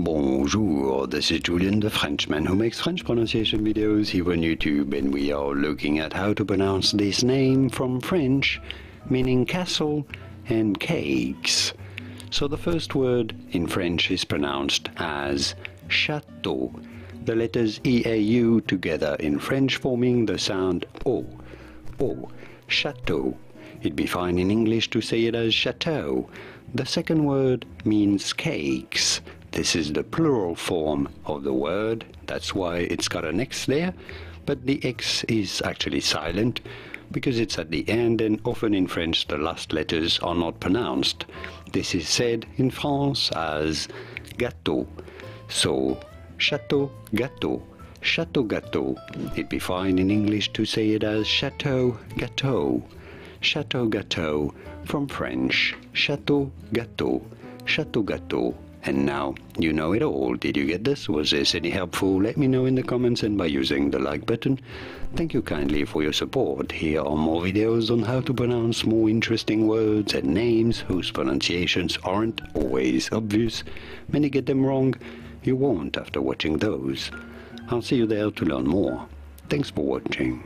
Bonjour, this is Julian, the Frenchman who makes French pronunciation videos here on YouTube, and we are looking at how to pronounce this name from French, meaning castle and cakes. So the first word in French is pronounced as château. The letters E-A-U together in French forming the sound O. O. Château. It'd be fine in English to say it as château. The second word means cakes. This is the plural form of the word, that's why it's got an X there, but the X is actually silent because it's at the end, and often in French the last letters are not pronounced. This is said in France as gâteau. So, château, gâteau, château, gâteau. It'd be fine in English to say it as château, gâteau. Château, gâteau, from French, château, gâteau, château, gâteau. And now you know it all. Did you get this? Was this any helpful? Let me know in the comments and by using the like button. Thank you kindly for your support. Here are more videos on how to pronounce more interesting words and names whose pronunciations aren't always obvious. Many get them wrong. You won't after watching those. I'll see you there to learn more. Thanks for watching.